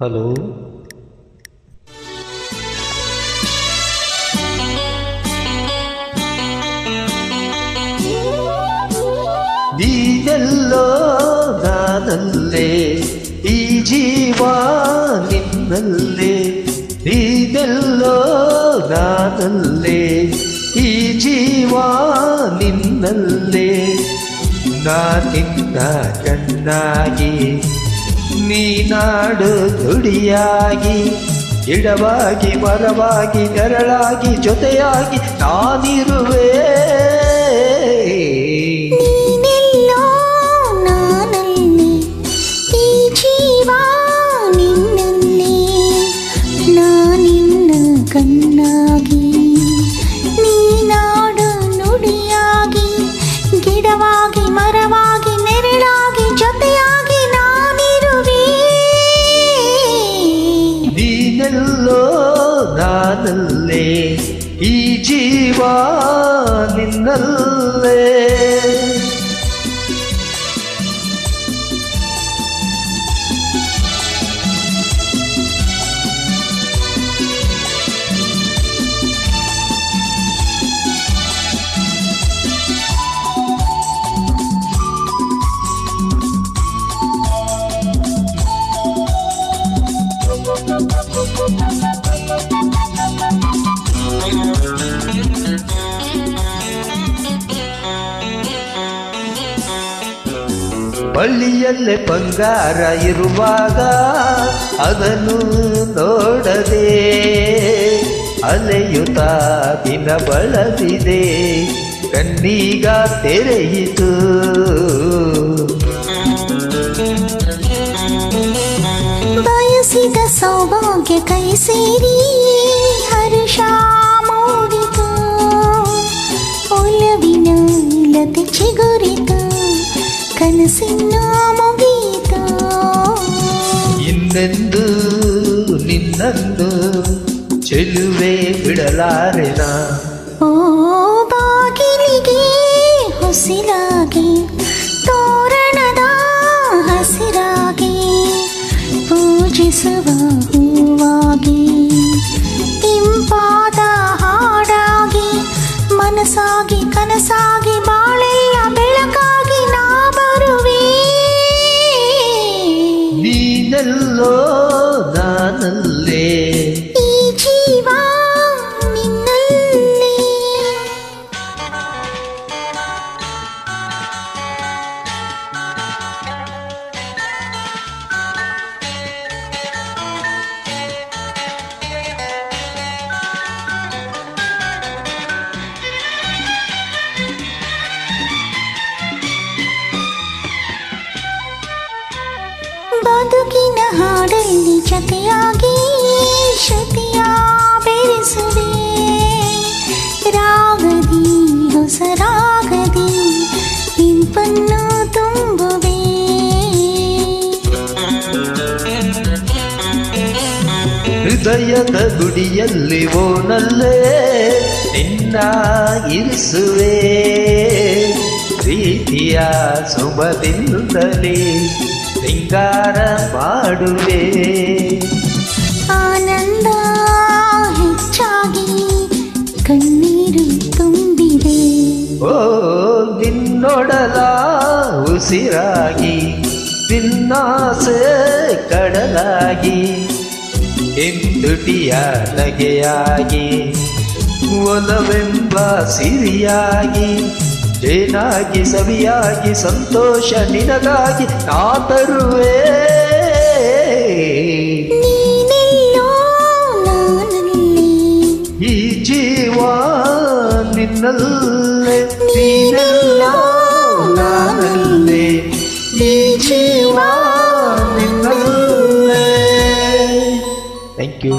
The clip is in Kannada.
ಹಲೋ, ನೀನೆಲ್ಲೋ ನಾನಲ್ಲೇ, ಈ ಜೀವ ನಿನ್ನಲ್ಲೇ. ನೀನೆಲ್ಲೋ ನಾನಲ್ಲೇ, ಈ ಜೀವ ನಿನ್ನಲ್ಲೇ. ನಾನಿನ್ನ ಕಣ್ಣಾಗಿ, ನೀನಾಡು ನುಡಿಯಾಗಿ, ಗಿಡವಾಗಿ ಮರವಾಗಿ ನೆರಳಾಗಿ ಜೊತೆಯಾಗಿ ನಾನಿರುವೆ. ಕಣ್ಣಾಗಿ ನೀನಾಡು ನುಡಿಯಾಗಿ, ಗಿಡವಾಗಿ ಮರವಾಗಿ ನೆರಳಾಗಿ ಜೊತೆಯಾಗಿ ನಾನಿರುವೆ. ನೀನೆಲ್ಲೋ ನಾನಲ್ಲೇ, ಈ ಜೀವ ನಿನ್ನಲ್ಲೇ. ಬಳ್ಳಿಯಲ್ಲೇ ಬಂಗಾರ ಇರುವಾಗ ಅದನ್ನು ನೋಡದೆ ಅಲೆಯುತ್ತಾ ದಿನ ಬಳಲಿದೆ, ಕಣ್ಣೀಗ ತೆರೆಯಿತು. ಬಯಸಿದ ಸೌಭಾಗ್ಯ ಕೈ ಸೇರಿ ಹರ್ಷ ಮೂಡಿತು, ಒಲವಿನ ಲತೆ ಚಿಗುರಿತು, ಕನಸಿನ ಮುಗಿಯಿತು. ಇನ್ನೆಂದು ನಿನ್ನನ್ನು ಚೆಲುವೆ ಬಿಡಲಾರೆನ. ಓ ಬಾಗಿಲಿಗೆ ಹೊಸಿಲಾಗಿ, ತೋರಣದ ಹಸಿರಾಗಿ, ಪೂಜಿಸುವ ಹೂವಾಗಿ, ಇಂಪಾದ ಹಾಡಾಗಿ, ಮನಸಾಗಿ ಕನಸಾಗಿ ಬಾಳೆಯ ಬೆಳಕಾಗಿ ನಾ ಬರುವೆ. ನೀನೆಲ್ಲೋ ನಾನಲ್ಲೇ, ಈ ಜೀವ ನಿನ್ನಲ್ಲೇ. ಬದುಕಿನ ಹಾಡಲ್ಲಿ ಜತೆಯಾಗಿ ಶ್ರುತಿಯ ಬೆರೆಸುವೆ, ರಾಗದಿ ಹೊಸ ರಾಗದಿ ಇಂಪನ್ನು ತುಂಬುವೆ. ಹೃದಯದ ಗುಡಿಯಲ್ಲಿ ಓನಲ್ಲೇ ನಿನ್ನ ಇರಿಸುವೆ, ಪ್ರೀತಿಯ ಶುಭದಿಂದಲೇ ಸಿಂಗಾರ ಮಾಡುವೆ. ಆನಂದ ಹೆಚ್ಚಾಗಿ ಕಣ್ಣೀರು ತುಂಬಿದೆ, ಓ ನಿನ್ನೊಡಲ ಉಸಿರಾಗಿ, ನಿನ್ನಾಸೆ ಕಡಲಾಗಿ, ಎಂದುಟಿಯ ನಗೆಯಾಗಿ, ಒಲವೆಂಬ ಸಿರಿಯಾಗಿ, ಜೇನಾಗಿ ಸವಿಯಾಗಿ ಸಂತೋಷ ನಿನಗಾಗಿ ನಾ ತರುವೆ. ನೀನೆಲ್ಲೋ ನಾನಲ್ಲೇ, ಈ ಜೀವ ನಿನ್ನಲ್ಲೇ. ನೀನೆಲ್ಲೋ ನಾನಲ್ಲೇ, ಈ ಜೀವ ನಿನ್ನಲ್ಲೇ. Thank you.